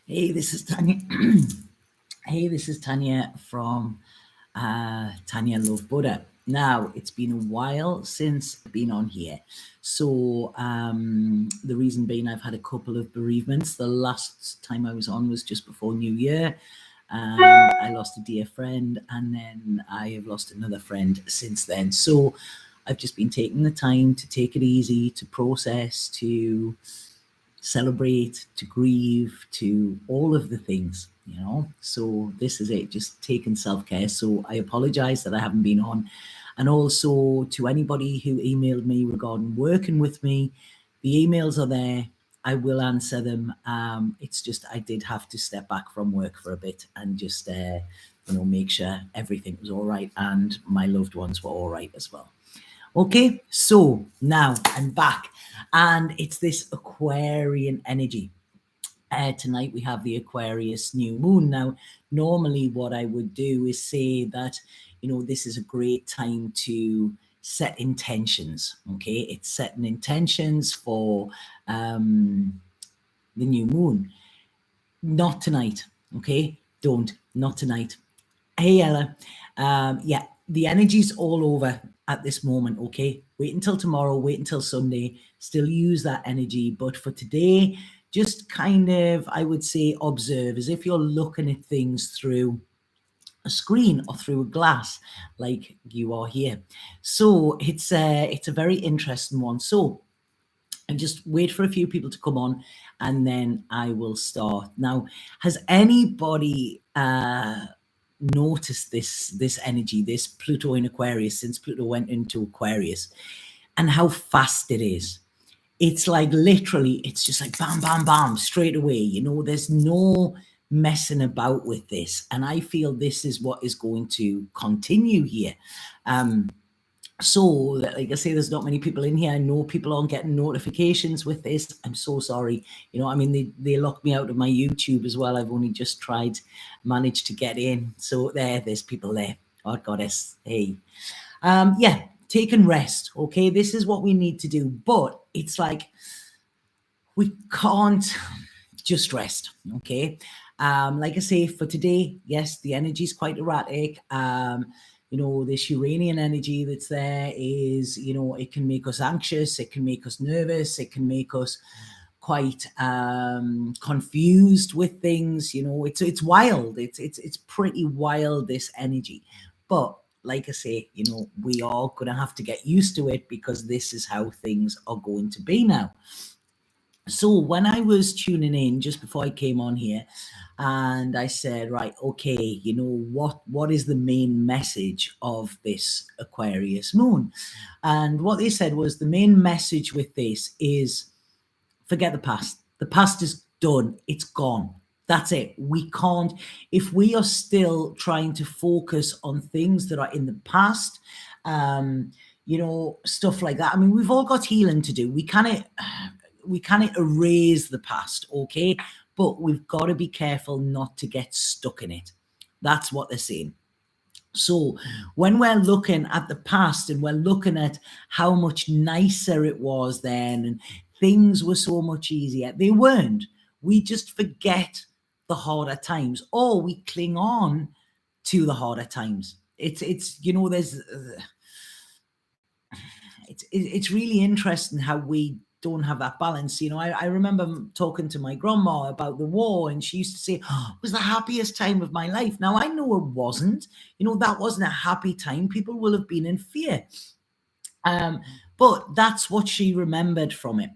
Hey, this is Tanya. Hey, this is Tanya from Tanya Love Buddha. Now, it's been a while since I've been on here. So, the reason being, I've had a couple of bereavements. The last time I was on was just before New Year. I lost a dear friend, and then I have lost another friend since then. So, I've just been taking the time to take it easy, to process, to celebrate, to grieve, to all of the things. So this is it, just taking self-care. So I apologize that I haven't been on. And also to anybody who emailed me regarding working with me, the emails are there. I will answer them. It's just I did have to step back from work for a bit and just make sure everything was all right and my loved ones were all right as well. Okay, so now I'm back, and it's this Aquarian energy. Tonight we have the Aquarius new moon. Now, normally what I would do is say that, this is a great time to set intentions. Okay, it's setting intentions for the new moon. Not tonight. Okay, not tonight. Hey, Ella. Yeah, the energy's all over at this moment, okay? Wait until tomorrow, wait until Sunday, still use that energy. But for today, just kind of, I would say, observe as if you're looking at things through a screen or through a glass like you are here. So it's a very interesting one. So and just wait for a few people to come on and then I will start. Now, has anybody noticed this energy, this Pluto in Aquarius, since Pluto went into Aquarius, and how fast it is? It's like literally, it's just like bam, bam, bam, straight away. There's no messing about with this. And I feel this is what is going to continue here. So, like I say, there's not many people in here. I know people aren't getting notifications with this. I'm so sorry. I mean, they locked me out of my YouTube as well. I've only just managed to get in. So there's people there. Oh, goddess. Hey. Yeah, take and rest. Okay, this is what we need to do. But it's like we can't just rest. Okay. Like I say, for today, yes, the energy is quite erratic. This Uranian energy that's there is, it can make us anxious, it can make us nervous, it can make us quite confused with things. It's wild. It's pretty wild, this energy. But like I say, we are going to have to get used to it because this is how things are going to be now. So when I was tuning in just before I came on here, and I said, right, okay, what is the main message of this Aquarius moon? And what they said was the main message with this is forget the past. The past is done. It's gone. That's it. We can't, if we are still trying to focus on things that are in the past, stuff like that. I mean, we've all got healing to do. We can't erase the past, okay? But we've got to be careful not to get stuck in it. That's what they're saying. So when we're looking at the past and we're looking at how much nicer it was then and things were so much easier, they weren't. We just forget the harder times or we cling on to the harder times. There's it's really interesting how we don't have that balance. I remember talking to my grandma about the war, and she used to say, oh, it was the happiest time of my life. Now, I know it wasn't. That wasn't a happy time. People will have been in fear. But that's what she remembered from it.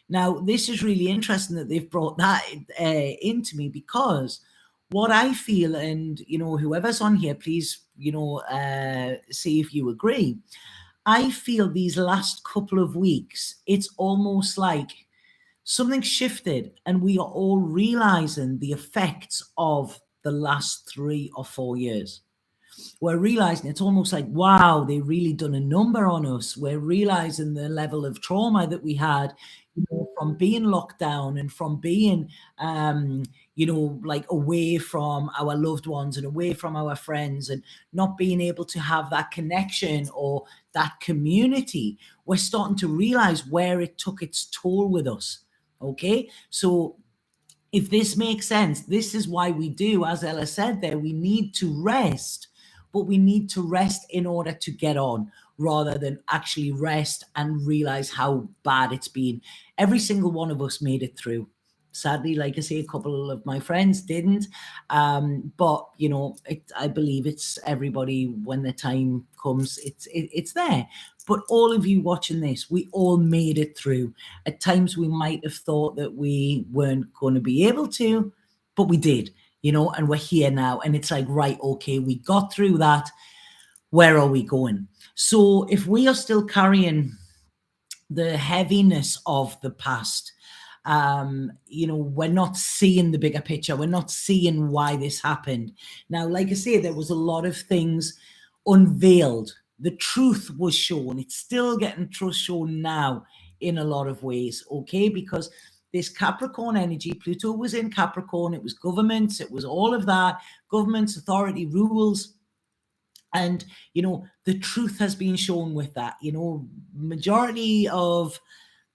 Now, this is really interesting that they've brought that into me because what I feel, and, whoever's on here, please, see if you agree. I feel these last couple of weeks, it's almost like something shifted and we are all realizing the effects of the last 3 or 4 years. We're realizing it's almost like, wow, they really done a number on us. We're realizing the level of trauma that we had, from being locked down and from being, like away from our loved ones and away from our friends and not being able to have that connection or that community. We're starting to realize where it took its toll with us. Okay. So If this makes sense, this is why we do, as Ella said there, we need to rest, but we need to rest in order to get on rather than actually rest and realize how bad it's been. Every single one of us made it through. Sadly, like I say, a couple of my friends didn't. But I believe it's everybody when the time comes, it's there. But all of you watching this, we all made it through. At times we might have thought that we weren't going to be able to, but we did, and we're here now. And it's like, right, okay, we got through that. Where are we going? So if we are still carrying the heaviness of the past, we're not seeing the bigger picture. We're not seeing why this happened. Now, like I say, there was a lot of things unveiled. The truth was shown. It's still getting truth shown now in a lot of ways, okay? Because this Capricorn energy, Pluto was in Capricorn. It was governments. It was all of that. Governments, authority, rules. And, the truth has been shown with that. Majority of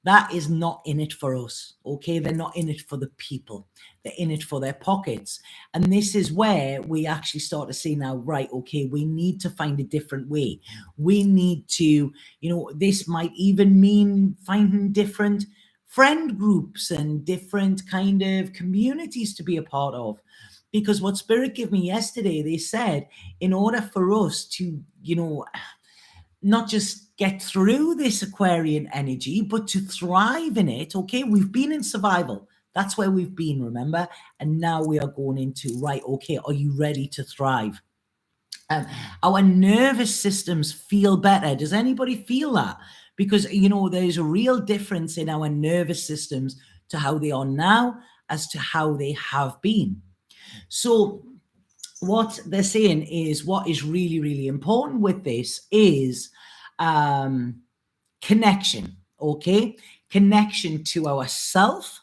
that is not in it for us, okay? They're not in it for the people. They're in it for their pockets. And this is where we actually start to say now, right, okay, we need to find a different way. We need to, this might even mean finding different friend groups and different kind of communities to be a part of. Because what Spirit gave me yesterday, they said, in order for us to, not just get through this Aquarian energy, but to thrive in it, okay? We've been in survival. That's where we've been, remember? And now we are going into, right, okay, are you ready to thrive? Our nervous systems feel better. Does anybody feel that? Because, there's a real difference in our nervous systems to how they are now as to how they have been. So what they're saying is what is really, really important with this is connection, okay? Connection to ourself,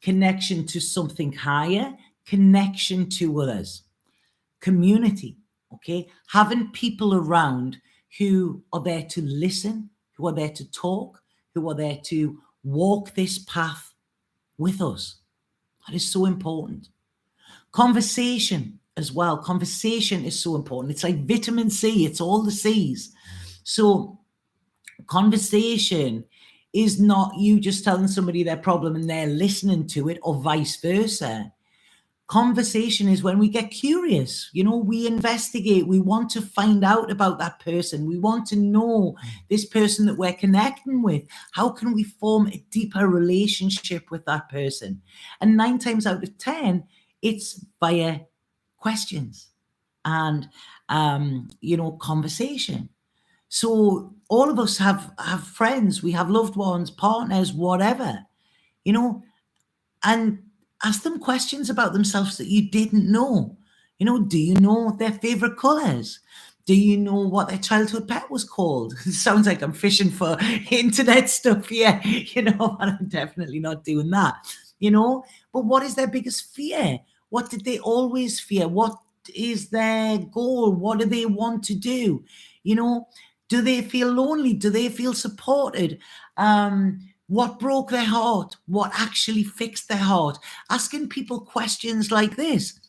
connection to something higher, connection to others, community, okay? Having people around who are there to listen, who are there to talk, who are there to walk this path with us. That is so important. Conversation as well. Conversation is so important. It's like vitamin C. It's all the C's. So conversation is not you just telling somebody their problem and they're listening to it, or vice versa. Conversation is when we get curious, we investigate, we want to find out about that person. We want to know this person that we're connecting with. How can we form a deeper relationship with that person? And 9 times out of 10, it's via questions and, conversation. So all of us have friends, we have loved ones, partners, whatever, and ask them questions about themselves that you didn't know. Do you know their favorite colors? Do you know what their childhood pet was called? It sounds like I'm fishing for internet stuff here, but I'm definitely not doing that, But what is their biggest fear? What did they always fear? What is their goal? What do they want to do? Do they feel lonely? Do they feel supported? What broke their heart? What actually fixed their heart? Asking people questions like this.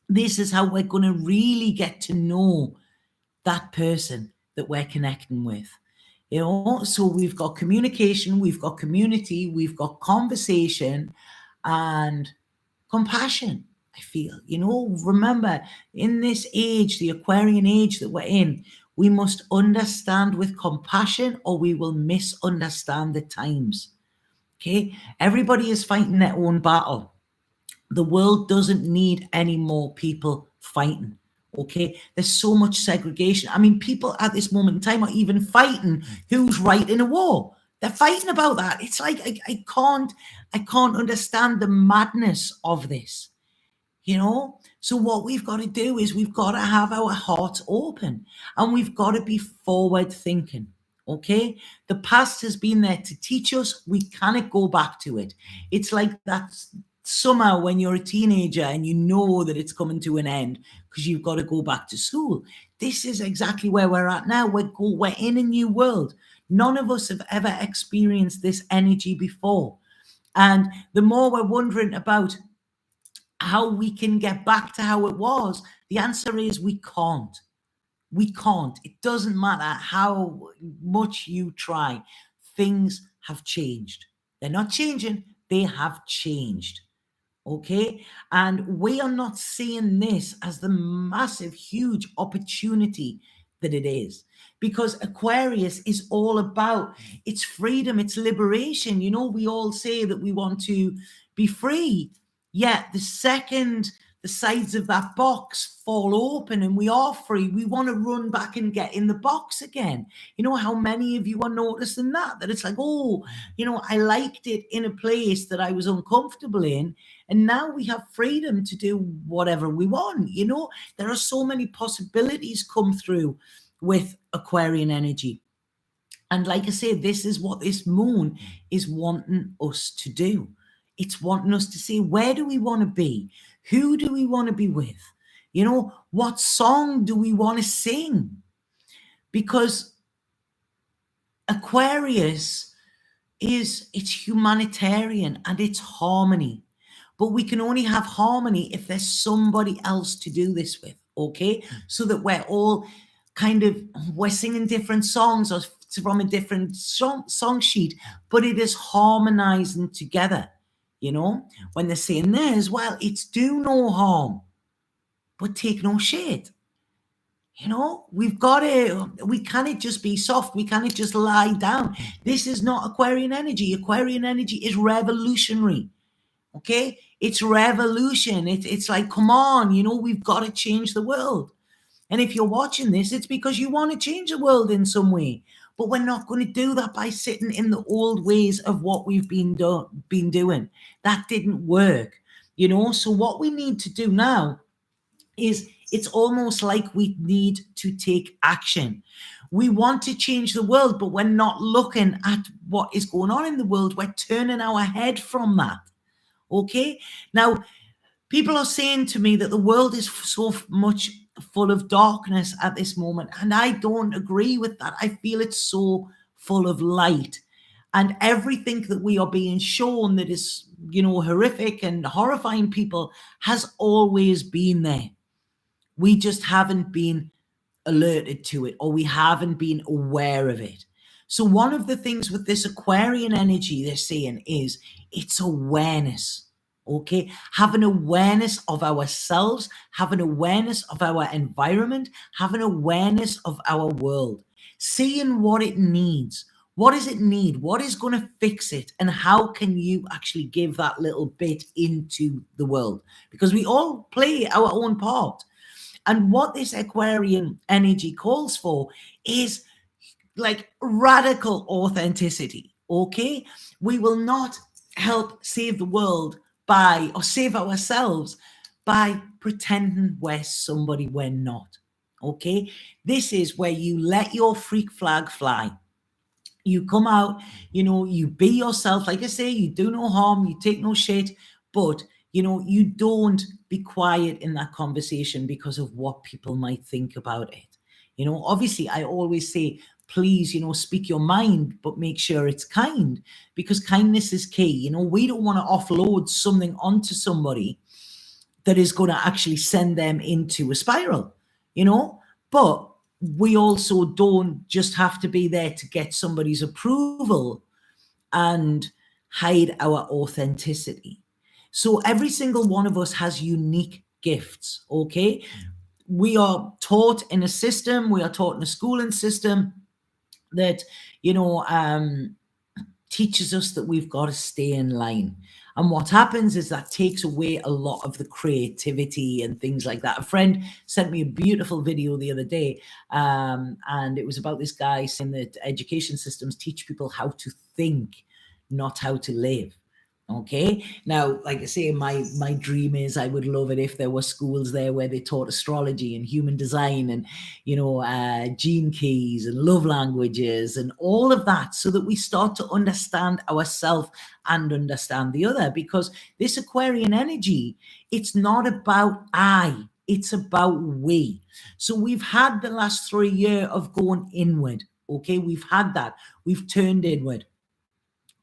This is how we're going to really get to know that person that we're connecting with. So we've got communication, we've got community, we've got conversation and compassion, I feel. Remember, in this age, the Aquarian age that we're in, we must understand with compassion or we will misunderstand the times. Okay? Everybody is fighting their own battle. The world doesn't need any more people fighting. Okay? There's so much segregation. I mean, people at this moment in time are even fighting who's right in a war. They're fighting about that. It's like I can't understand the madness of this. So what we've got to do is we've got to have our hearts open and we've got to be forward thinking. Okay, the past has been there to teach us. We cannot go back to it. It's like that summer when you're a teenager and you know that it's coming to an end because you've got to go back to school. This is exactly where we're at now. We're in a new world. None of us have ever experienced this energy before. And the more we're wondering about how we can get back to how it was, the answer is we can't. We can't. It doesn't matter how much you try. Things have changed. They're not changing, they have changed. Okay. And we are not seeing this as the massive, huge opportunity that it is. Because Aquarius is all about its freedom, its liberation. You know, we all say that we want to be free. Yet the second the sides of that box fall open and we are free, we want to run back and get in the box again. You know how many of you are noticing that? That it's like, oh, you know, I liked it in a place that I was uncomfortable in. And now we have freedom to do whatever we want. You know, there are so many possibilities come through with Aquarian energy. And like I say, this is what this moon is wanting us to do. It's wanting us to say, where do we want to be? Who do we want to be with? You know, what song do we want to sing? Because Aquarius it's humanitarian and it's harmony. But we can only have harmony if there's somebody else to do this with, okay? So that we're all we're singing different songs or from a different song sheet, but it is harmonizing together, you know? When they're saying there as well, it's do no harm, but take no shit. You know, we can't just be soft. We can't just lie down. This is not Aquarian energy. Aquarian energy is revolutionary. Okay? It's revolution. It's like, come on, you know, we've got to change the world. And if you're watching this, it's because you want to change the world in some way. But we're not going to do that by sitting in the old ways of what we've been doing. That didn't work, you know? So what we need to do now is it's almost like we need to take action. We want to change the world, but we're not looking at what is going on in the world. We're turning our head from that. Okay? Now, people are saying to me that the world is so much full of darkness at this moment, and I don't agree with that. I feel it's so full of light. And everything that we are being shown that is, you know, horrific and horrifying people has always been there. We just haven't been alerted to it, or we haven't been aware of it. So one of the things with this Aquarian energy they're saying is it's awareness. Okay, have an awareness of ourselves, have an awareness of our environment, have an awareness of our world, seeing what it needs. What does it need? What is going to fix it? And how can you actually give that little bit into the world? Because we all play our own part. And what this Aquarian energy calls for is like radical authenticity. Okay, we will not help save the world or save ourselves by pretending we're somebody we're not. Okay, this is where you let your freak flag fly. You come out, you know, you be yourself. Like I say, you do no harm, you take no shit, but you know, you don't be quiet in that conversation because of what people might think about it. You know, obviously, I always say, please, you know, speak your mind, but make sure it's kind, because kindness is key. You know, we don't want to offload something onto somebody that is going to actually send them into a spiral, you know, but we also don't just have to be there to get somebody's approval and hide our authenticity. So every single one of us has unique gifts, okay? We are taught in a system, we are taught in a schooling system that, you know, teaches us that we've got to stay in line. And what happens is that takes away a lot of the creativity and things like that. A friend sent me a beautiful video the other day, and it was about this guy saying that education systems teach people how to think, not how to live. Okay. Now, like I say, my dream is I would love it if there were schools there where they taught astrology and human design and, you know, gene keys and love languages and all of that, so that we start to understand ourselves and understand the other. Because this Aquarian energy, it's not about I, it's about we. So we've had the last 3 years of going inward. Okay. We've had that. We've turned inward.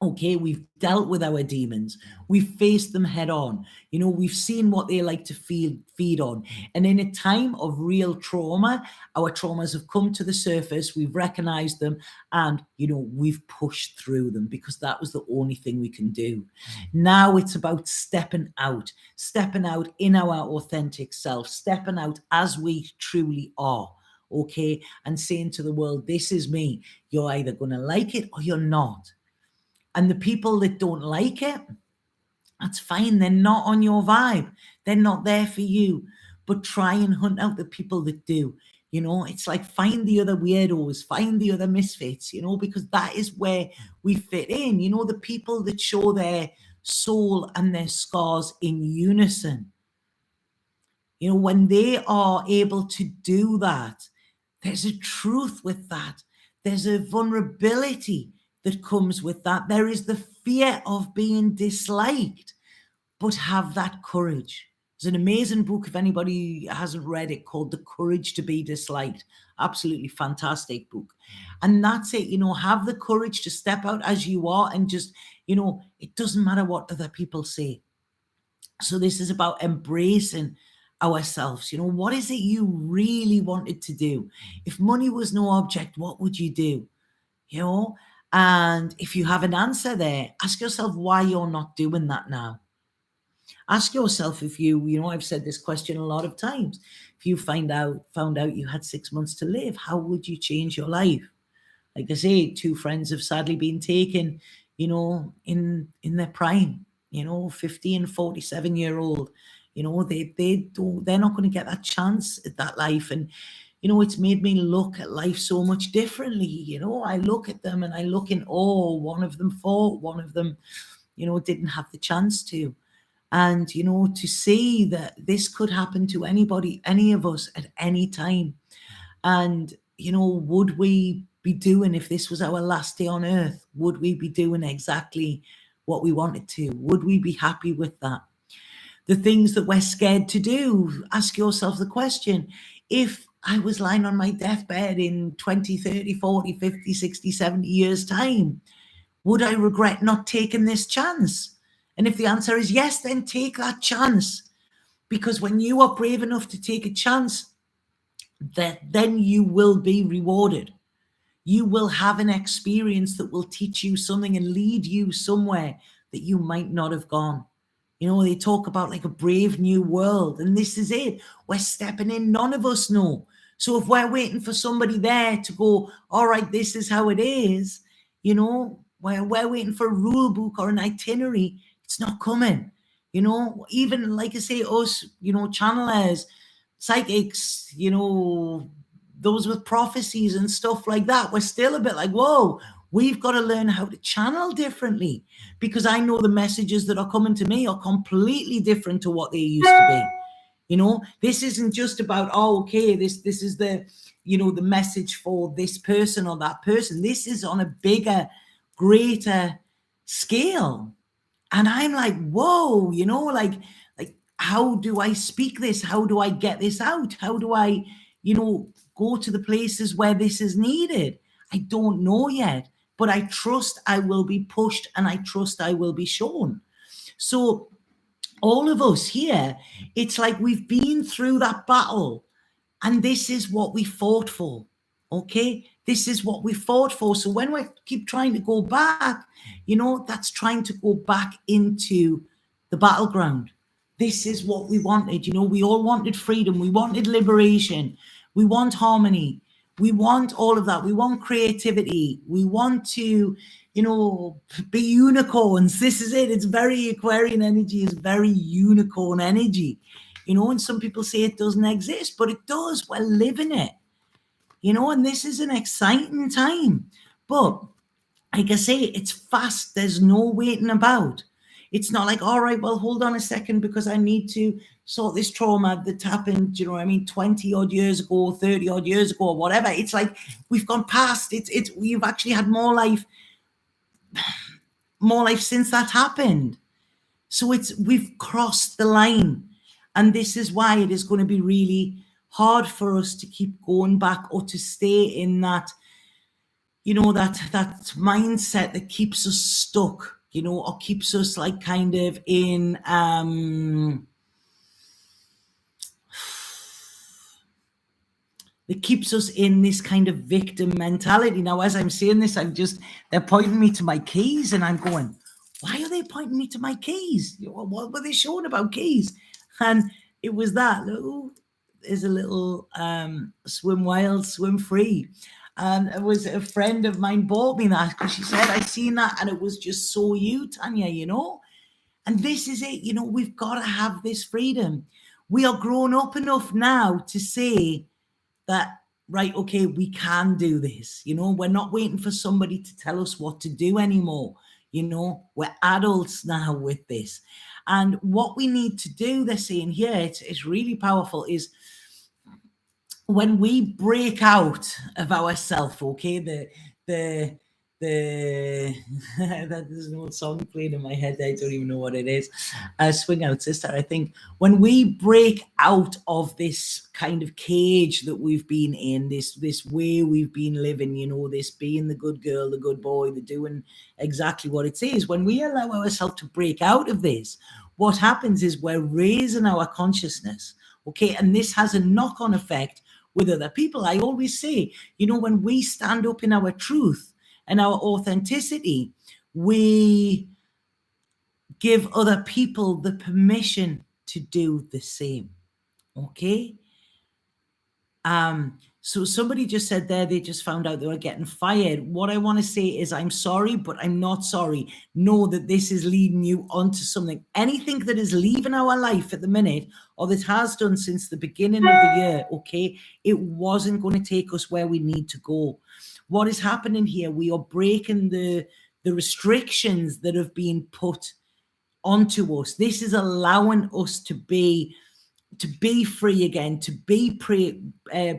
Okay, we've dealt with our demons. We've faced them head on. We've seen what they like to feed on. And in a time of real trauma, our traumas have come to the surface. We've recognized them and, we've pushed through them because that was the only thing we can do. Now it's about stepping out in our authentic self, stepping out as we truly are. Okay, and saying to the world, this is me. You're either going to like it or you're not. And the people that don't like it, that's fine. They're not on your vibe. They're not there for you. But try and hunt out the people that do. It's like find the other weirdos, find the other misfits, because that is where we fit in. The people that show their soul and their scars in unison. When they are able to do that, there's a truth with that. There's a vulnerability that comes with that. There is the fear of being disliked, but have that courage. There's an amazing book, if anybody hasn't read it, called The Courage to Be Disliked. Absolutely fantastic book. And that's it, have the courage to step out as you are and just, it doesn't matter what other people say. So this is about embracing ourselves. What is it you really wanted to do? If money was no object, what would you do? And if you have an answer there, ask yourself why you're not doing that now. Ask yourself if I've said this question a lot of times. If you found out you had 6 months to live, how would you change your life? Like I say, 2 friends have sadly been taken, in their prime, 50 and 47-year-old. They're not going to get that chance at that life. And it's made me look at life so much differently. I look at them and I look in awe. One of them fought, one of them, didn't have the chance to. And, to see that this could happen to anybody, any of us at any time. And, would we be doing, if this was our last day on earth, would we be doing exactly what we wanted to? Would we be happy with that? The things that we're scared to do, ask yourself the question, if I was lying on my deathbed in 20, 30, 40, 50, 60, 70 years' time, would I regret not taking this chance? And if the answer is yes, then take that chance. Because when you are brave enough to take a chance, then you will be rewarded. You will have an experience that will teach you something and lead you somewhere that you might not have gone. They talk about like a brave new world, and this is it. We're stepping in. None of us know. So if we're waiting for somebody there to go, all right, this is how it is, we're waiting for a rule book or an itinerary, it's not coming. Even like I say, us, channelers, psychics, those with prophecies and stuff like that, we're still a bit like, whoa, we've got to learn how to channel differently, because I know the messages that are coming to me are completely different to what they used to be. This isn't just about, okay, this is the, the message for this person or that person. This is on a bigger, greater scale. And I'm like, whoa, like how do I speak this? How do I get this out? How do I, go to the places where this is needed? I don't know yet, but I trust I will be pushed and I trust I will be shown. So all of us here, it's like we've been through that battle and this is what we fought for. Okay, this is what we fought for. So when we keep trying to go back, that's trying to go back into the battleground. This is what we wanted. We all wanted freedom. We wanted liberation. We want harmony. We want all of that. We want creativity. We want to, be unicorns. This is it. It's very Aquarian energy, is very unicorn energy. And some people say it doesn't exist, but it does. We're living it. And this is an exciting time. But like I say, it's fast. There's no waiting about. It's not like, all right, well, hold on a second, because I need to sort this trauma that happened, 20 odd years ago, 30 odd years ago, or whatever. It's like we've gone past. We've actually had more life since that happened. So we've crossed the line. And this is why it is going to be really hard for us to keep going back or to stay in that that mindset that keeps us stuck, or keeps us like kind of in that keeps us in this kind of victim mentality. Now, as I'm saying this, they're pointing me to my keys, and I'm going, why are they pointing me to my keys? What were they showing about keys? And it was that little, there's a little swim wild, swim free. And it was a friend of mine bought me that because she said, I seen that and it was just so you, Tanya. And this is it, we've got to have this freedom. We are grown up enough now to say, that, right, okay, we can do this. We're not waiting for somebody to tell us what to do anymore. We're adults now with this. And what we need to do, they're saying here, it's really powerful, is when we break out of ourself, okay, the there's an old song playing in my head. I don't even know what it is. Swing Out Sister, I think. When we break out of this kind of cage that we've been in, this way we've been living, this being the good girl, the good boy, the doing exactly what it says, when we allow ourselves to break out of this, what happens is we're raising our consciousness, okay? And this has a knock-on effect with other people. I always say, when we stand up in our truth and our authenticity, we give other people the permission to do the same. Okay? So somebody just said there, they just found out they were getting fired. What I want to say is, I'm sorry, but I'm not sorry. Know that this is leading you onto something. Anything that is leaving our life at the minute, or that has done since the beginning of the year, okay, it wasn't going to take us where we need to go. What is happening here? We are breaking the restrictions that have been put onto us. This is allowing us to be free again, to be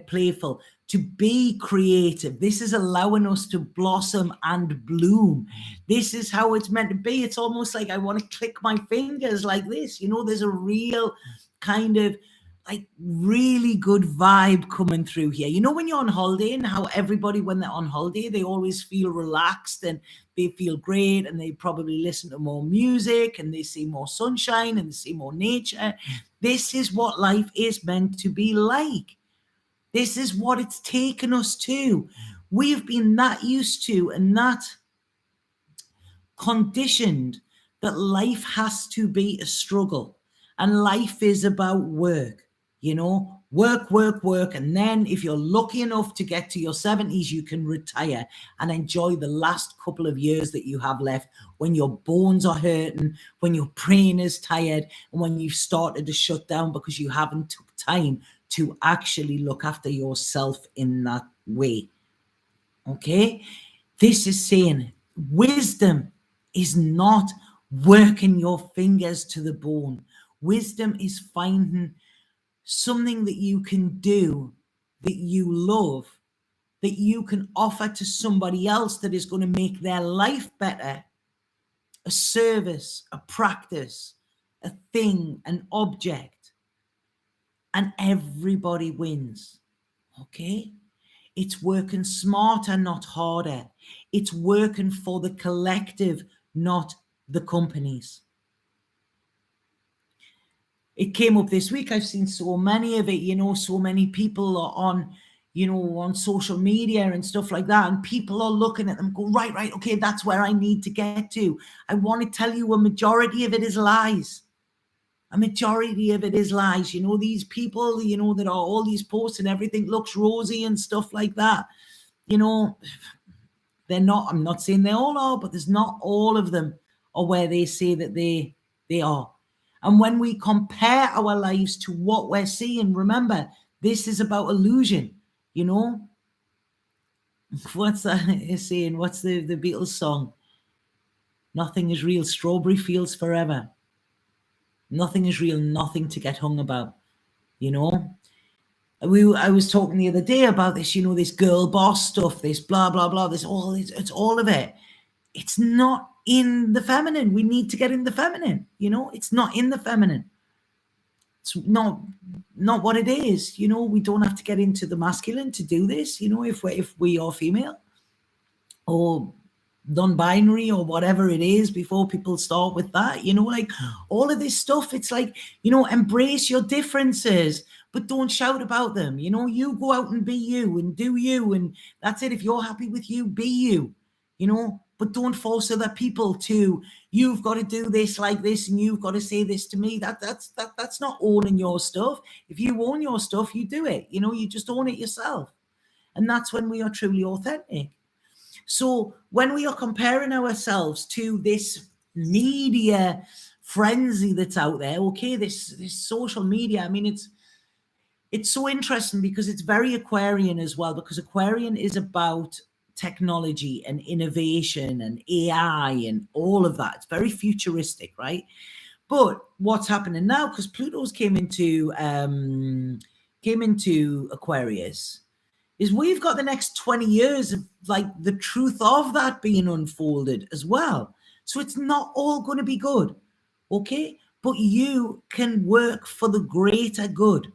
playful, to be creative. This is allowing us to blossom and bloom. This is how it's meant to be. It's almost like I want to click my fingers like this. There's a real kind of like really good vibe coming through here. When you're on holiday, and how everybody, when they're on holiday, they always feel relaxed and they feel great, and they probably listen to more music, and they see more sunshine, and they see more nature. This is what life is meant to be like. This is what it's taken us to. We've been that used to and that conditioned that life has to be a struggle, and life is about work. Work. And then if you're lucky enough to get to your 70s, you can retire and enjoy the last couple of years that you have left, when your bones are hurting, when your brain is tired, and when you've started to shut down because you haven't took time to actually look after yourself in that way. Okay? This is saying wisdom is not working your fingers to the bone. Wisdom is finding something that you can do, that you love, that you can offer to somebody else that is going to make their life better. A service, a practice, a thing, an object. And everybody wins. Okay? It's working smarter, not harder. It's working for the collective, not the companies. It came up this week. I've seen so many of it, so many people are on social media and stuff like that. And people are looking at them, go, right, okay, that's where I need to get to. I want to tell you a majority of it is lies. A majority of it is lies. These people, that are all these posts and everything looks rosy and stuff like that. They're not, I'm not saying they all are, but there's not all of them are where they say that they are. And when we compare our lives to what we're seeing, remember, this is about illusion, What's that saying? What's the Beatles song? Nothing is real, strawberry fields forever. Nothing is real, nothing to get hung about, I was talking the other day about this, this girl boss stuff, this blah, blah, blah, it's all of it. It's not in the feminine. We need to get in the feminine, it's not in the feminine. It's not what it is. We don't have to get into the masculine to do this, if we are female. or non-binary or whatever it is before people start with that, like all of this stuff. It's like, embrace your differences, but don't shout about them. You go out and be you and do you, and that's it. If you're happy with you, be you, but don't force other people to, you've got to do this like this and you've got to say this to me. That's not owning your stuff. If you own your stuff, you do it. You just own it yourself, and that's when we are truly authentic. So when we are comparing ourselves to this media frenzy that's out there, okay, this social media, I mean, it's so interesting because it's very Aquarian as well, because Aquarian is about technology and innovation and AI and all of that. It's very futuristic, right? But what's happening now, because Pluto's came into Aquarius, is we've got the next 20 years of like the truth of that being unfolded as well. So it's not all going to be good, okay? But you can work for the greater good.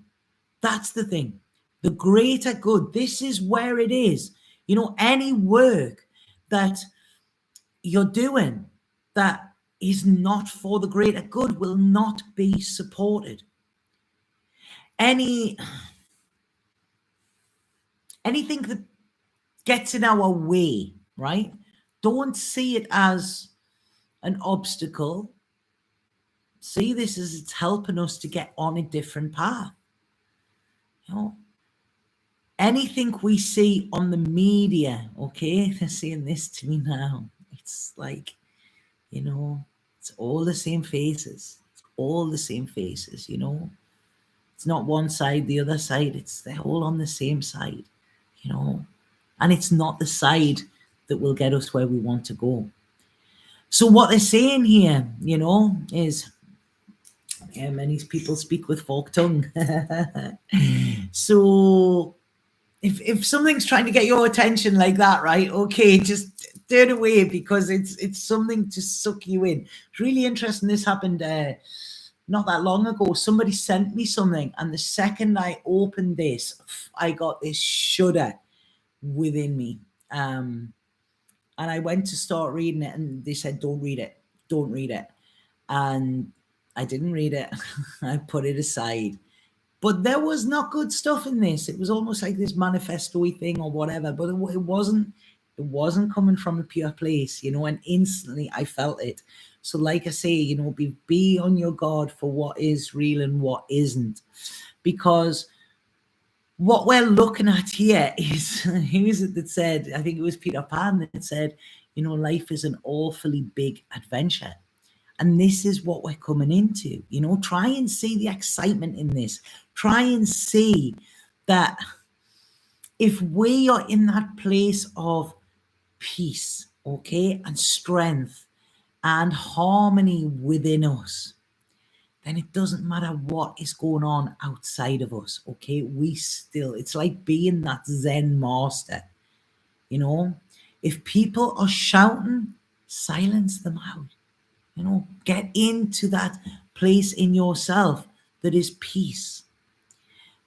That's the thing. The greater good. This is where it is. Any work that you're doing that is not for the greater good will not be supported. Anything that gets in our way, right? Don't see it as an obstacle. See this as it's helping us to get on a different path. Anything we see on the media, okay, they're saying this to me now. It's like, it's all the same faces. It's all the same faces, It's not one side, the other side. They're all on the same side, And it's not the side that will get us where we want to go. So what they're saying here, is many people speak with forked tongue. So if something's trying to get your attention like that, right? Okay, just turn away because it's something to suck you in. It's really interesting. This happened not that long ago. Somebody sent me something, and the second I opened this, I got this shudder within me. And I went to start reading it, and they said, don't read it. And I didn't read it. I put it aside. But there was not good stuff in this. It was almost like this manifesto-y thing or whatever, but it wasn't coming from a pure place, and instantly I felt it. So like I say, be on your guard for what is real and what isn't. Because what we're looking at here is, who is it that said, I think it was Peter Pan that said, life is an awfully big adventure. And this is what we're coming into, try and see the excitement in this. Try and see that if we are in that place of peace, okay, and strength and harmony within us, then it doesn't matter what is going on outside of us, okay? It's like being that Zen master, If people are shouting, silence them out. Get into that place in yourself that is peace.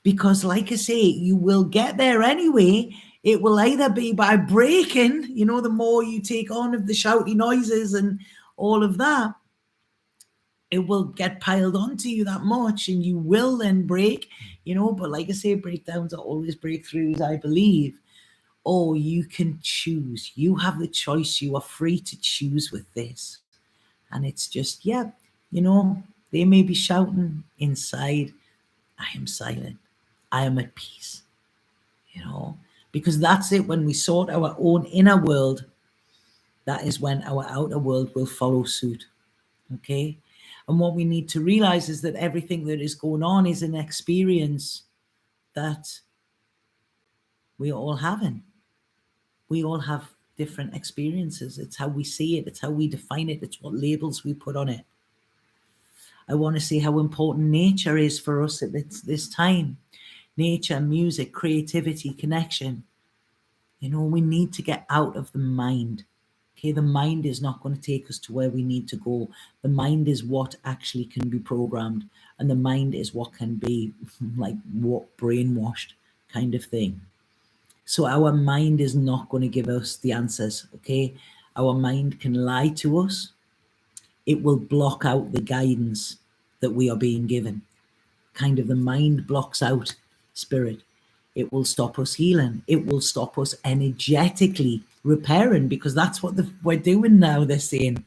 Because like I say, you will get there anyway. It will either be by breaking, the more you take on of the shouty noises and all of that, it will get piled onto you that much and you will then break, but like I say, breakdowns are always breakthroughs, I believe. Or you can choose. You have the choice. You are free to choose with this. And it's just, they may be shouting inside. I am silent. I am at peace, because that's it. When we sort our own inner world, that is when our outer world will follow suit. Okay. And what we need to realize is that everything that is going on is an experience that we are all having. We all have different experiences. It's how we see it. It's how we define it. It's what labels we put on it. I want to see how important nature is for us at this time. Nature, music, creativity, connection. We need to get out of the mind. Okay, the mind is not going to take us to where we need to go. The mind is what actually can be programmed, and the mind is what can be like what brainwashed kind of thing. So our mind is not going to give us the answers, okay? Our mind can lie to us. It will block out the guidance that we are being given. Kind of the mind blocks out spirit. It will stop us healing. It will stop us energetically repairing, because that's what we're doing now, they're saying.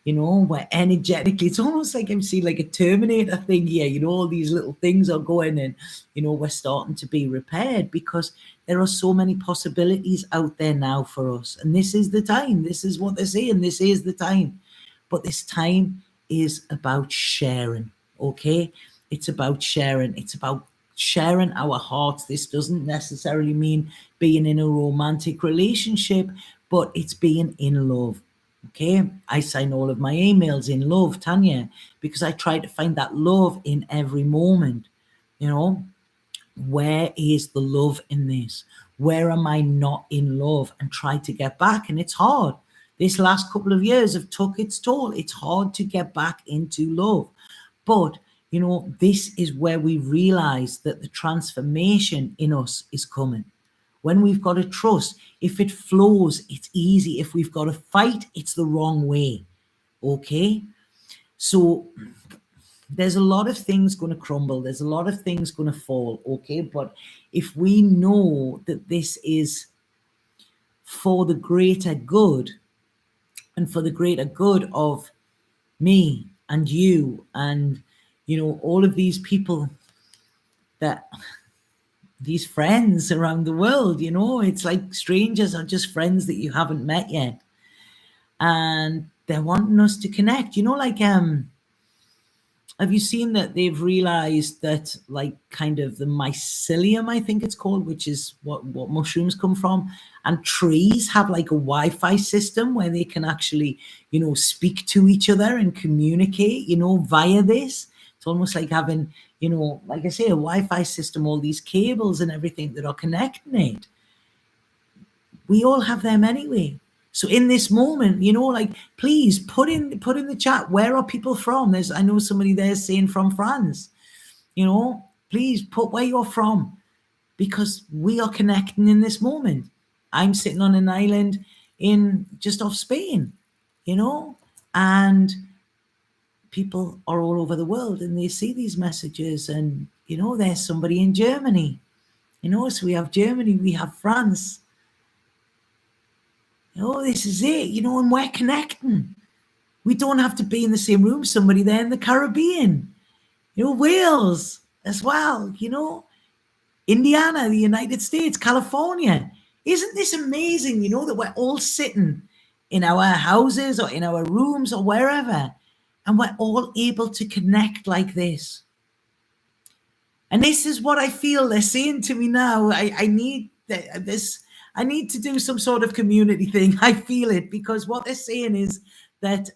We're energetically, it's almost like I'm seeing like a Terminator thing here. All these little things are going, and we're starting to be repaired, because there are so many possibilities out there now for us. And this is the time. This is what they're saying. This is the time. But this time is about sharing, okay? It's about sharing. It's about sharing our hearts. This doesn't necessarily mean being in a romantic relationship, but it's being in love. Okay, I sign all of my emails in love, Tanya, because I try to find that love in every moment. Where is the love in this? Where am I not in love? And try to get back. And it's hard. This last couple of years have took its toll. It's hard to get back into love. But, this is where we realize that the transformation in us is coming. When we've got to trust, if it flows, it's easy. If we've got to fight, it's the wrong way. Okay? So there's a lot of things going to crumble. There's a lot of things going to fall. Okay? But if we know that this is for the greater good, and for the greater good of me and you and, all of these people, that these friends around the world, it's like strangers are just friends that you haven't met yet, and they're wanting us to connect. Have you seen that they've realized that, like, kind of the mycelium, I think it's called, which is what mushrooms come from, and trees have like a Wi-Fi system where they can actually, speak to each other and communicate, via this. It's almost like having, like I say, a Wi-Fi system, all these cables and everything that are connecting it. We all have them anyway. So in this moment, like, please put in the chat, where are people from? I know somebody there saying from France. Please put where you're from, because we are connecting in this moment. I'm sitting on an island in just off Spain, and people are all over the world, and they see these messages, and there's somebody in Germany, so we have Germany, we have France. This is it, and we're connecting. We don't have to be in the same room. Somebody there in the Caribbean, Wales as well, Indiana, the United States, California. Isn't this amazing, that we're all sitting in our houses or in our rooms or wherever, and we're all able to connect like this. And this is what I feel they're saying to me now. I need this. I need to do some sort of community thing. I feel it, because what they're saying is that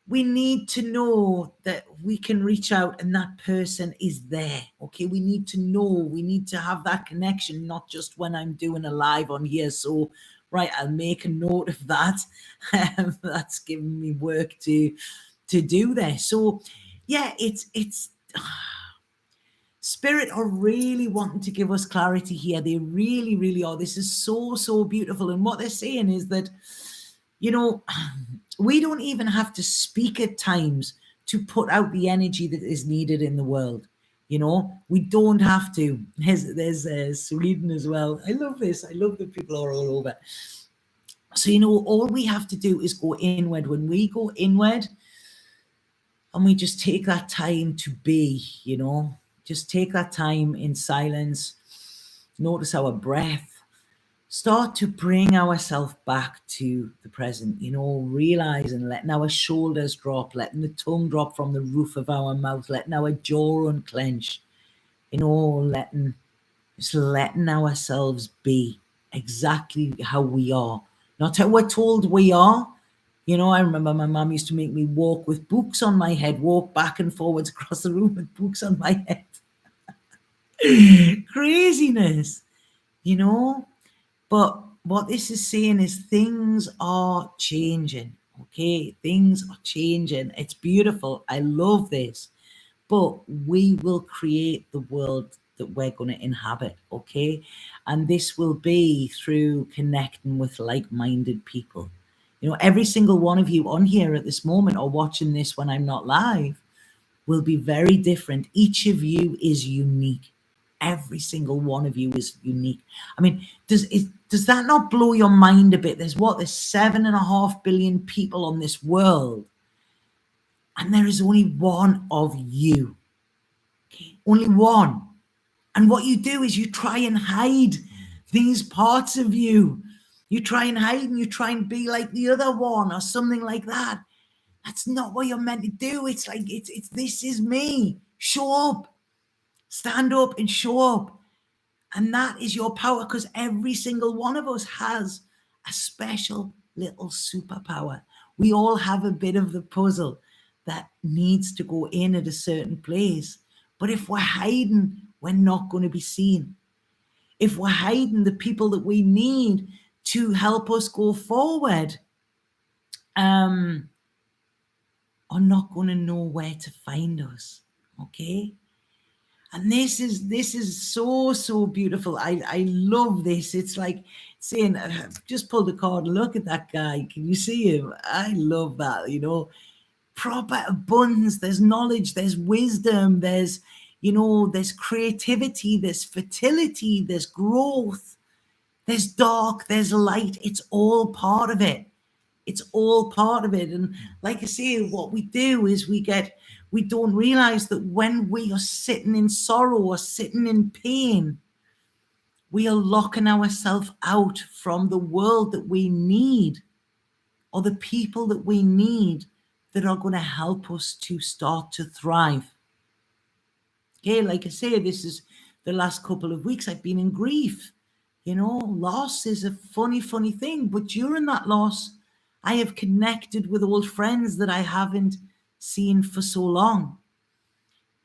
we need to know that we can reach out and that person is there. Okay, we need to know, we need to have that connection, not just when I'm doing a live on here. So, right, I'll make a note of that. That's giving me work to do there. So, yeah, it's Spirit are really wanting to give us clarity here. They really, really are. This is so beautiful. And what they're saying is that, we don't even have to speak at times to put out the energy that is needed in the world. We don't have to. There's Sweden as well. I love this. I love that people are all over. So, all we have to do is go inward. When we go inward and we just take that time to be, just take that time in silence, notice our breath, start to bring ourselves back to the present, realizing, letting our shoulders drop, letting the tongue drop from the roof of our mouth, letting our jaw unclench, letting ourselves be exactly how we are, not how we're told we are. I remember my mum used to make me walk with books on my head, walk back and forwards across the room with books on my head. Craziness, But what this is saying is things are changing, okay? Things are changing. It's beautiful. I love this. But we will create the world that we're going to inhabit, okay? And this will be through connecting with like-minded people. You know, every single one of you on here at this moment or watching this when I'm not live will be very different. Each of you is unique. Every single one of you is unique. I mean, does that not blow your mind a bit? There's 7.5 billion people on this world, and there is only one of you. Okay? Only one. And what you do is you try and hide these parts of you. You try and hide and you try and be like the other one or something like that. That's not what you're meant to do. It's like, it's this is me. Show up. Stand up and show up. And that is your power, because every single one of us has a special little superpower. We all have a bit of the puzzle that needs to go in at a certain place. But if we're hiding, we're not going to be seen. If we're hiding, the people that we need to help us go forward are not going to know where to find us. Okay? And this is so beautiful. I love this. It's like saying, just pulled a card. Look at that guy. Can you see him? I love that. You know, proper abundance. There's knowledge. There's wisdom. There's, you know, there's creativity. There's fertility. There's growth. There's dark. There's light. It's all part of it. It's all part of it. And like I say, what we do is we don't realize that when we are sitting in sorrow or sitting in pain, we are locking ourselves out from the world that we need, or the people that we need that are going to help us to start to thrive. Okay, like I say, this is the last couple of weeks I've been in grief. You know, loss is a funny thing, but during that loss, I have connected with old friends that I haven't seen for so long.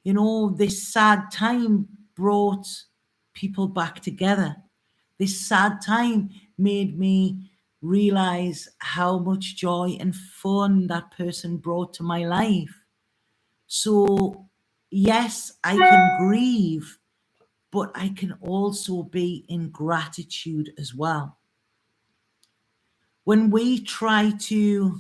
You know, this sad time brought people back together. This sad time made me realize how much joy and fun that person brought to my life. So, yes, I can grieve, but I can also be in gratitude as well. When we try to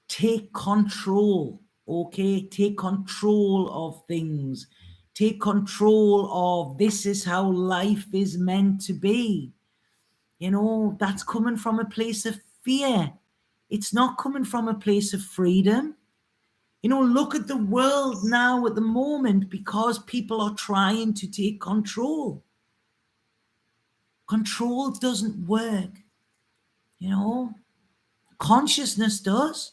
take control, okay, take control of things, take control of this is how life is meant to be, you know, that's coming from a place of fear. It's not coming from a place of freedom. You know, look at the world now at the moment, because people are trying to take control. Control doesn't work, you know. Consciousness does.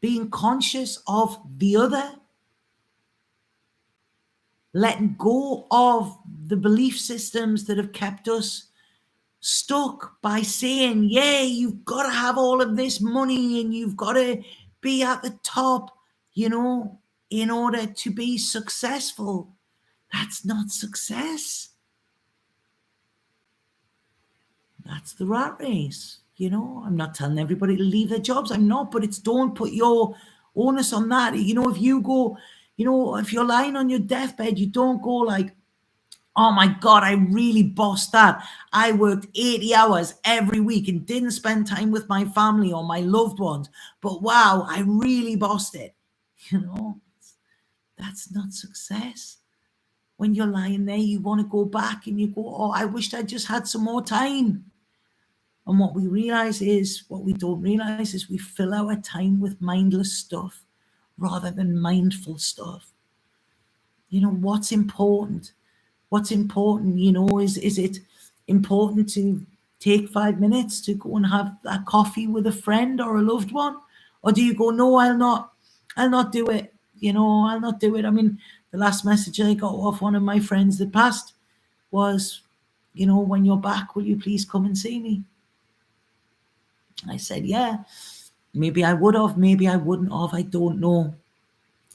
Being conscious of the other, letting go of the belief systems that have kept us stuck by saying, yeah, you've got to have all of this money and you've got to be at the top, you know, in order to be successful. That's not success. That's the rat race. You know, I'm not telling everybody to leave their jobs. I'm not, but it's don't put your onus on that. You know, if you go, you know, if you're lying on your deathbed, you don't go like, oh my God, I really bossed that. I worked 80 hours every week and didn't spend time with my family or my loved ones. But wow, I really bossed it. You know, that's not success. When you're lying there, you want to go back and you go, oh, I wished I just had some more time. And what we don't realize is we fill our time with mindless stuff rather than mindful stuff. You know, what's important? What's important, you know, is it important to take 5 minutes to go and have a coffee with a friend or a loved one? Or do you go, no, I'll not do it. You know, I'll not do it. I mean, the last message I got off one of my friends that passed was, you know, when you're back, will you please come and see me? I said, yeah, maybe I would have, maybe I wouldn't have, I don't know.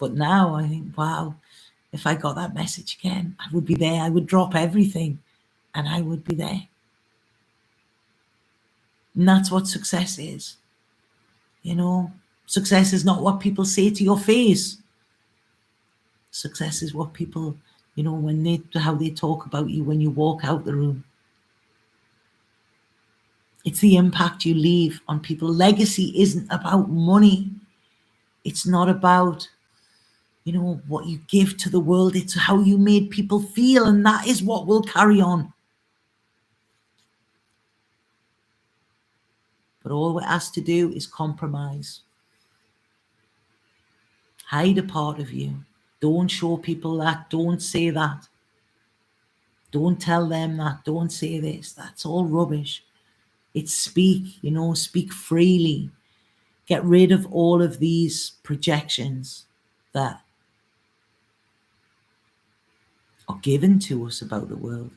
But now I think, wow, if I got that message again, I would be there. I would drop everything and I would be there. And that's what success is. You know, success is not what people say to your face. Success is what people You know, how they talk about you when you walk out the room. It's the impact you leave on people. Legacy isn't about money. It's not about, what you give to the world. It's how you made people feel, and that is what will carry on. But all we're asked to do is compromise. Hide a part of you. Don't show people that. Don't say that. Don't tell them that. Don't say this. That's all rubbish. It's speak freely. Get rid of all of these projections that are given to us about the world.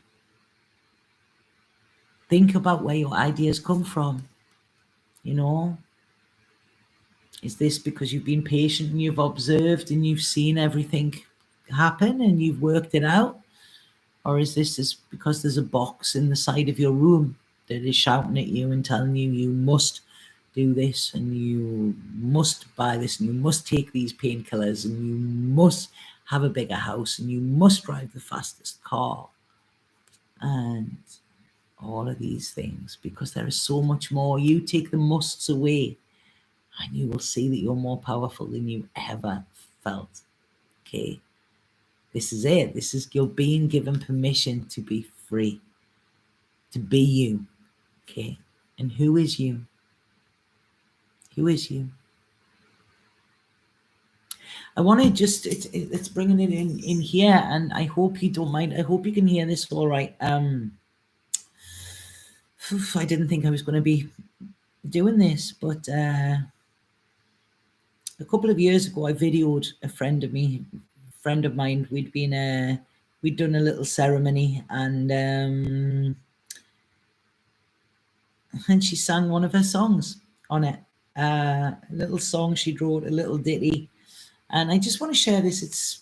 Think about where your ideas come from. Is this because you've been patient and you've observed and you've seen everything happen and you've worked it out? Or is this just because there's a box in the side of your room that is shouting at you and telling you must do this and you must buy this and you must take these painkillers and you must have a bigger house and you must drive the fastest car and all of these things, because there is so much more. You take the musts away and you will see that you're more powerful than you ever felt. Okay. This is it. This is, you're being given permission to be free, to be you. Okay. And who is you? Who is you? I want to just, it's bringing it in here, and I hope you don't mind. I hope you can hear this all right. I didn't think I was going to be doing this, but a couple of years ago, I videoed a friend of mine. We'd done a little ceremony, and she sang one of her songs on it. A little song she wrote, a little ditty, and I just want to share this. It's,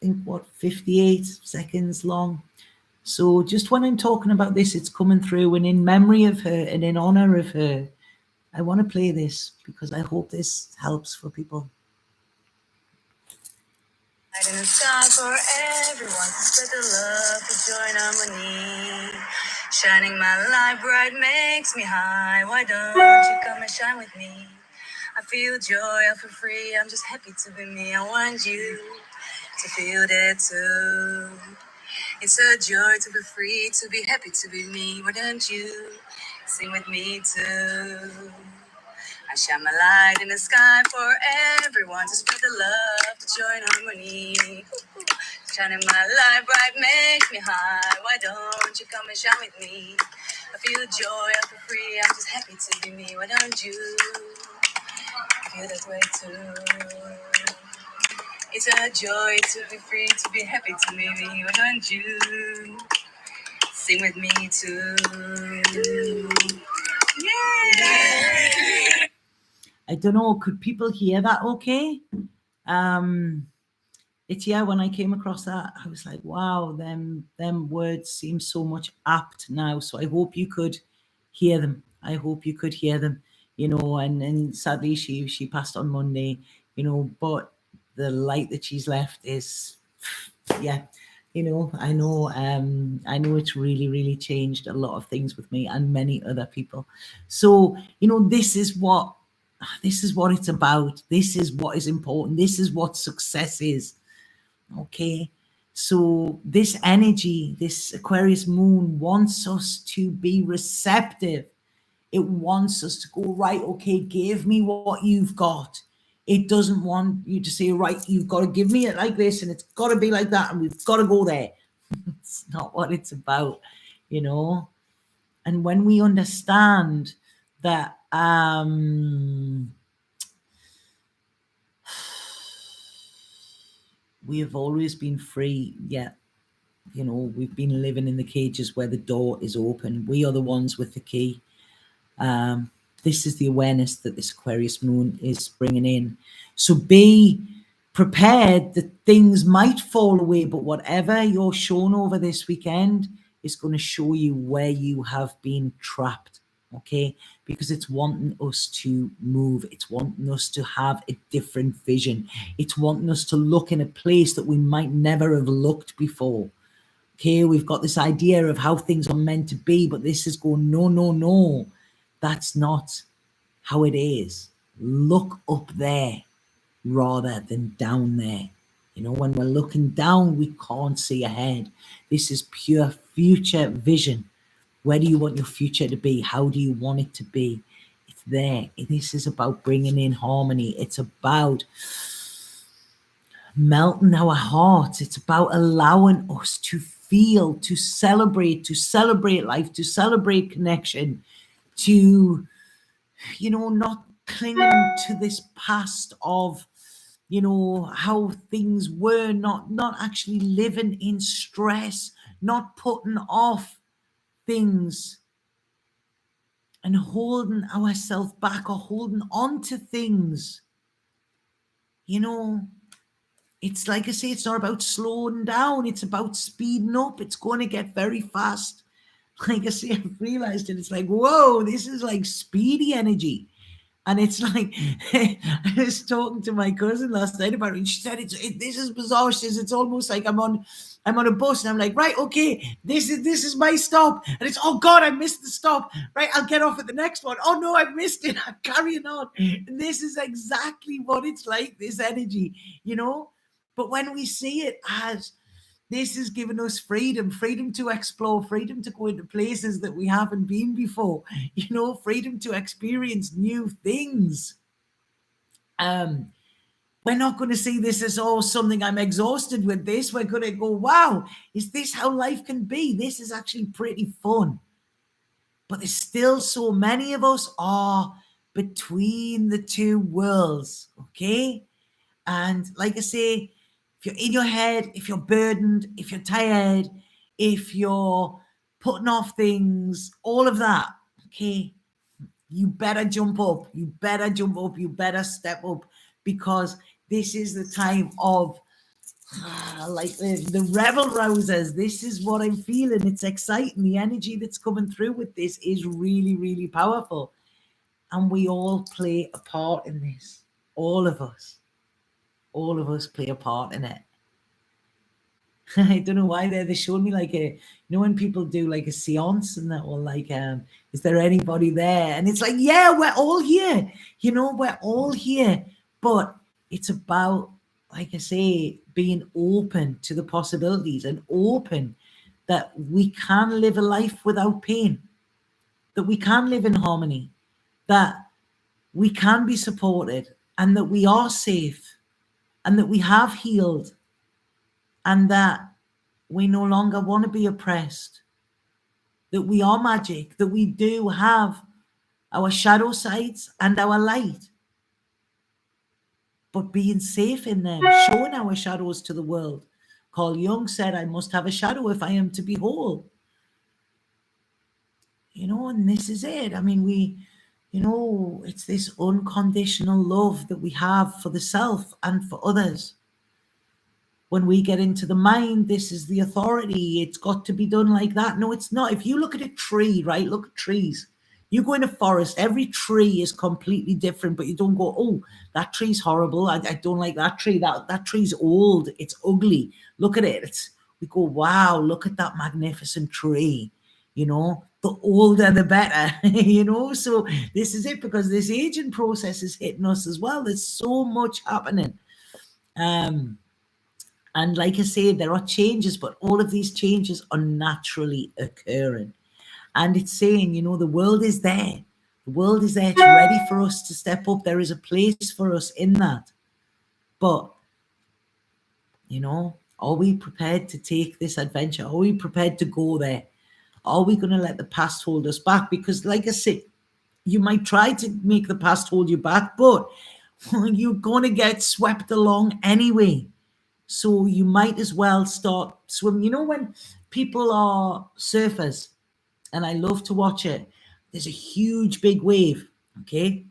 I think, 58 seconds long. So just when I'm talking about this, it's coming through, and in memory of her and in honor of her, I want to play this because I hope this helps for people. In the sky for everyone to spread the love, to join harmony. Shining my light bright makes me high. Why don't you come and shine with me? I feel joy, I feel free. I'm just happy to be me. I want you to feel that too. It's a joy to be free, to be happy to be me. Why don't you sing with me too? I shine my light in the sky for everyone to spread the love, to join harmony. Shining my light bright makes me high. Why don't you come and shine with me? I feel joy, I feel free. I'm just happy to be me. Why don't you feel that way too? It's a joy to be free, to be happy to be me. Why don't you sing with me too? Yeah. I don't know, could people hear that okay? It's, yeah, when I came across that, I was like, wow, them words seem so much apt now. So I hope you could hear them. I hope you could hear them, and sadly she passed on Monday, but the light that she's left is, yeah, I know it's really, really changed a lot of things with me and many other people. So, this is what it's about. This is what is important. This is what success is. Okay. So this energy, this Aquarius moon wants us to be receptive. It wants us to go, right, okay, give me what you've got. It doesn't want you to say, right, you've got to give me it like this and it's got to be like that and we've got to go there. It's not what it's about, And when we understand that we have always been free, yet we've been living in the cages where the door is open. We are the ones with the key. This is the awareness that this Aquarius moon is bringing in. So be prepared that things might fall away, but whatever you're shown over this weekend is going to show you where you have been trapped. okay? Because it's wanting us to move. It's wanting us to have a different vision. It's wanting us to look in a place that we might never have looked before. Okay, we've got this idea of how things are meant to be, but this is going, no, no, no. That's not how it is. Look up there rather than down there. You know, when we're looking down, we can't see ahead. This is pure future vision. Where do you want your future to be? How do you want it to be? It's there. This is about bringing in harmony. It's about melting our hearts. It's about allowing us to feel, to celebrate life, to celebrate connection, to, not clinging to this past of, how things were, not actually living in stress, not putting off things and holding ourselves back or holding on to things. It's like I say, it's not about slowing down, it's about speeding up. It's going to get very fast. Like I say, I've realized it. It's like, whoa, this is like speedy energy. And it's like, I was talking to my cousin last night about it, and she said, this is bizarre. She says, it's almost like I'm on a bus, and I'm like, right, okay, this is my stop. And it's, oh God, I missed the stop. Right, I'll get off at the next one. Oh no, I've missed it. I'm carrying on. And this is exactly what it's like, this energy, But when we see it as, this has given us freedom to explore, freedom to go into places that we haven't been before, freedom to experience new things. We're not going to see this as, oh, something I'm exhausted with this. We're going to go, wow, is this how life can be? This is actually pretty fun. But there's still so many of us are between the two worlds, okay? And like I say, if you're in your head, if you're burdened, if you're tired, if you're putting off things, all of that, okay, you better jump up. You better jump up. You better step up, because this is the time of like the rebel rousers. This is what I'm feeling. It's exciting. The energy that's coming through with this is really, really powerful. And we all play a part in this. All of us play a part in it. I don't know why they showed me like when people do like a seance and that, or like, is there anybody there? And it's like, yeah, we're all here. We're all here. But it's about, like I say, being open to the possibilities and open that we can live a life without pain, that we can live in harmony, that we can be supported, and that we are safe, and that we have healed, and that we no longer want to be oppressed, that we are magic, that we do have our shadow sides and our light, but being safe in them, showing our shadows to the world. Carl Jung said, I must have a shadow if I am to be whole. And this is it. I mean, it's this unconditional love that we have for the self and for others. When we get into the mind, this is the authority. It's got to be done like that. No, it's not. If you look at a tree, right? Look at trees. You go in a forest, every tree is completely different, but you don't go, oh, that tree's horrible. I don't like that tree. That tree's old. It's ugly. Look at it. We go, wow, look at that magnificent tree. The older, the better, So this is it, because this aging process is hitting us as well. There's so much happening. And like I say, there are changes, but all of these changes are naturally occurring. And it's saying, the world is there. The world is there. It's ready for us to step up. There is a place for us in that. But, are we prepared to take this adventure? Are we prepared to go there? Are we going to let the past hold us back? Because like I said, you might try to make the past hold you back, but you're going to get swept along anyway. So you might as well start swimming. When people are surfers, and I love to watch it, there's a huge big wave, okay?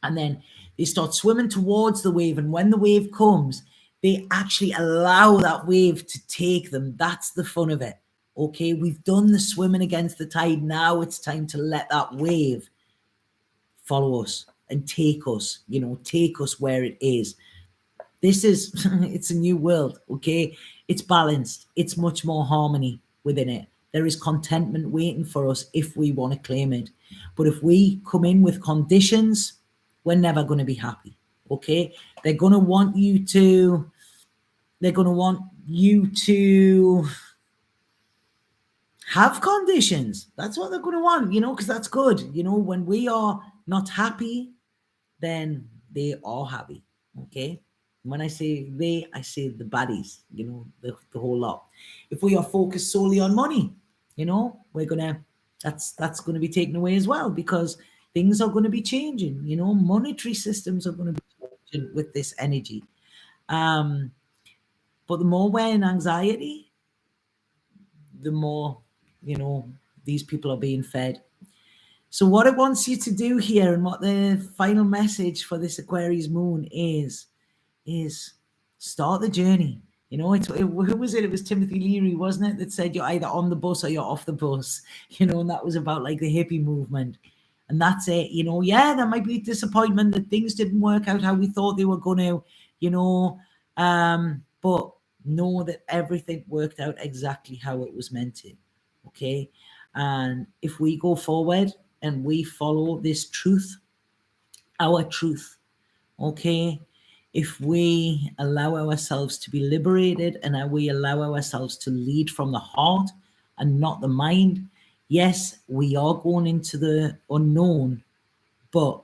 And then they start swimming towards the wave. And when the wave comes, they actually allow that wave to take them. That's the fun of it. Okay, we've done the swimming against the tide. Now it's time to let that wave follow us and take us, take us where it is. This is, it's a new world, okay? It's balanced. It's much more harmony within it. There is contentment waiting for us if we want to claim it. But if we come in with conditions, we're never going to be happy, okay? They're going to want you to have conditions. That's what they're going to want, because that's good. When we are not happy, then they are happy. Okay. When I say they, I say the baddies, the whole lot. If we are focused solely on money, we're gonna that's gonna be taken away as well, because things are gonna be changing, monetary systems are gonna be changing with this energy. But the more we're in anxiety, the more, these people are being fed. So what it wants you to do here, and what the final message for this Aquarius moon is start the journey. Who was it? It was Timothy Leary, wasn't it, that said you're either on the bus or you're off the bus, and that was about like the hippie movement. And that's it, yeah, there might be disappointment that things didn't work out how we thought they were going to, but know that everything worked out exactly how it was meant to. Okay. And if we go forward and we follow this truth, our truth, okay, if we allow ourselves to be liberated and we allow ourselves to lead from the heart and not the mind, yes, we are going into the unknown, but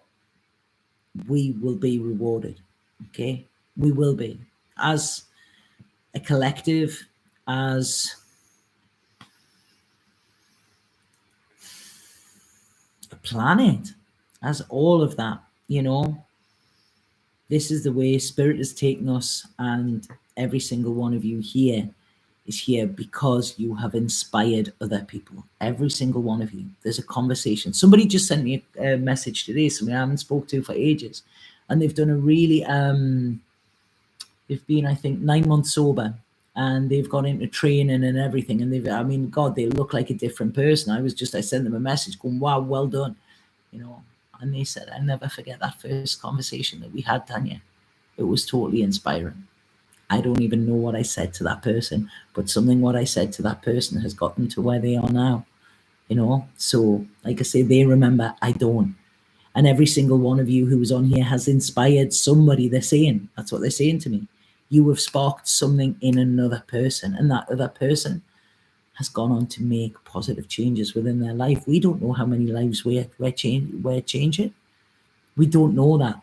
we will be rewarded. Okay, we will be, as a collective, as a planet, as all of that. This is the way Spirit has taken us, and every single one of you here is here because you have inspired other people. Every single one of you. There's a conversation. Somebody just sent me a message today, somebody I haven't spoke to for ages, and they've done a really, they've been, I think, 9 months sober, and they've gone into training and everything, and God, they look like a different person. I sent them a message going, wow, well done, and they said, I'll never forget that first conversation that we had, Tanya. It was totally inspiring. I don't even know what I said to that person, but what I said to that person has got them to where they are now, So, like I say, they remember, I don't. And every single one of you who was on here has inspired somebody. That's what they're saying to me. You have sparked something in another person, and that other person has gone on to make positive changes within their life. We don't know how many lives we're changing. We don't know that.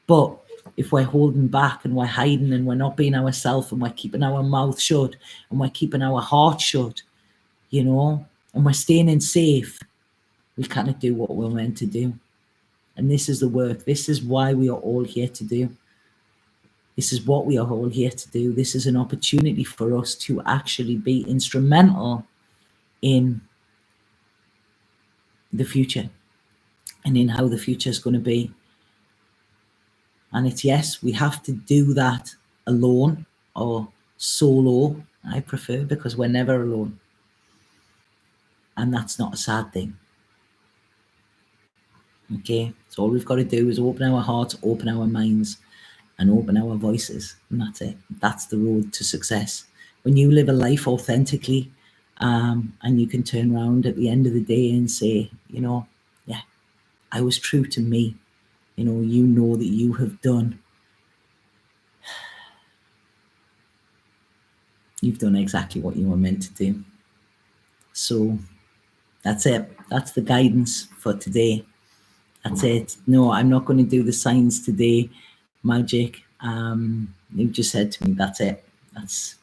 But if we're holding back and we're hiding and we're not being ourselves and we're keeping our mouth shut and we're keeping our heart shut, and we're staying in safe, we cannot do what we're meant to do. And this is the work. This is why we are all here to do. This is what we are all here to do. This is an opportunity for us to actually be instrumental in the future and in how the future is going to be. And it's, yes, we have to do that alone or solo, I prefer, because we're never alone. And that's not a sad thing. Okay, so all we've got to do is open our hearts, open our minds, and open our voices. And that's it. That's the road to success. When you live a life authentically, and you can turn around at the end of the day and say, yeah, I was true to me. You know that you have done. You've done exactly what you were meant to do. So that's it. That's the guidance for today. That's it. No, I'm not going to do the signs today, magic. You've just said to me, that's it. That's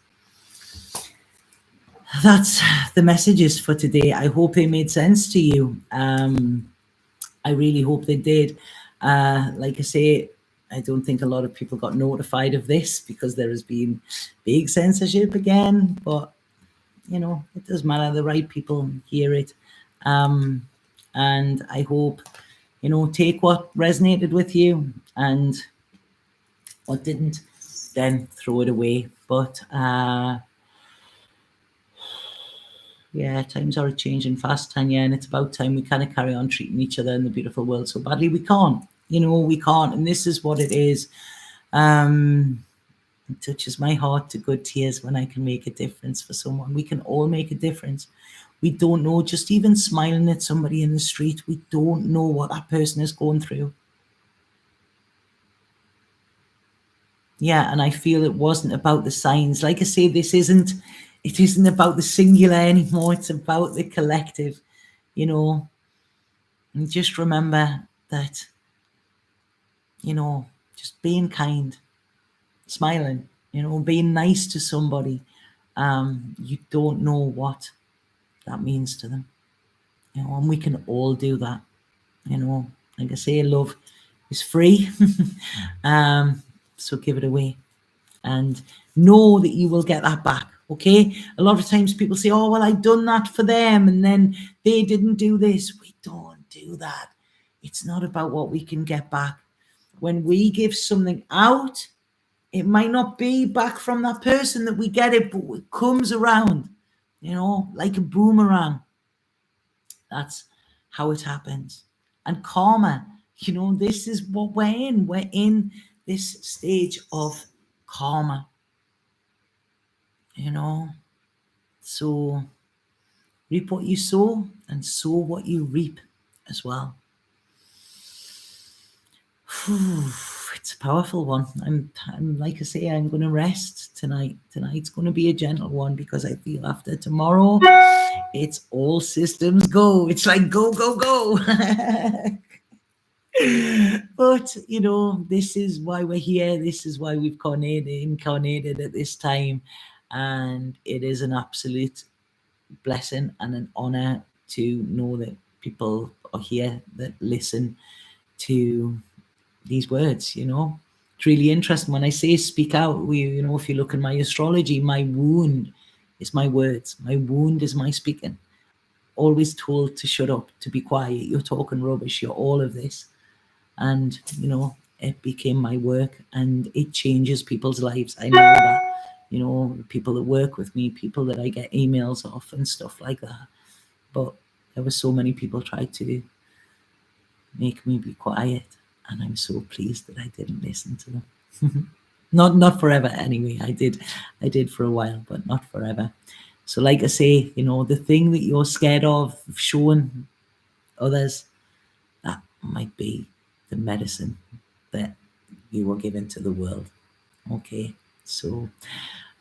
the messages for today. I hope they made sense to you. I really hope they did. Like I say, I don't think a lot of people got notified of this because there has been big censorship again, but it doesn't matter. The right people hear it. And I hope, take what resonated with you, and what didn't, then throw it away. But Yeah, times are changing fast, Tanya, and it's about time we kind of carry on treating each other in the beautiful world so badly. We can't, we can't. And this is what it is. It touches my heart to good tears when I can make a difference for someone. We can all make a difference. We don't know, just even smiling at somebody in the street, we don't know what that person is going through. Yeah, and I feel it wasn't about the signs. Like I say, it isn't about the singular anymore. It's about the collective, you know. And just remember that, just being kind, smiling, being nice to somebody. You don't know what that means to them, and we can all do that. Like I say, love is free. So give it away and know that you will get that back. Okay, a lot of times people say, oh well, I've done that for them and then they didn't do this. We don't do that. It's not about what we can get back. When we give something out, it might not be back from that person that we get it, but it comes around, like a boomerang. That's how it happens. And karma, this is what we're in. We're in this stage of karma, So reap what you sow and sow what you reap as well. It's a powerful one. I'm like I say, I'm going to rest tonight. Tonight's going to be a gentle one because I feel after tomorrow, it's all systems go. It's like go, go, go. But this is why we're here. This is why we've incarnated at this time, and it is an absolute blessing and an honor to know that people are here that listen to these words. It's really interesting when I say speak out. If you look at my astrology, my wound is my words, my wound is my speaking. Always told to shut up, to be quiet, you're talking rubbish, you're all of this. And it became my work and it changes people's lives. I know that, people that work with me, people that I get emails off and stuff like that. But there were so many people tried to make me be quiet, and I'm so pleased that I didn't listen to them. Not forever anyway. I did for a while, but not forever. So like I say, the thing that you're scared of showing others, that might be the medicine that you were given to the world. Okay, so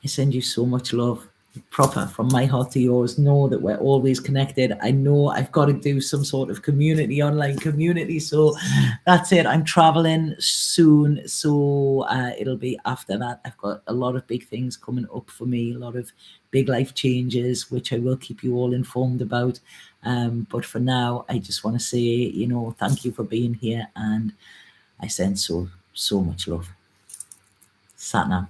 I send you so much love, proper from my heart to yours. Know that we're always connected. I know I've got to do some sort of online community. So that's it. I'm traveling soon. So it'll be after that. I've got a lot of big things coming up for me, a lot of big life changes, which I will keep you all informed about. But for now, I just want to say, thank you for being here. And I send so much love. Satnam.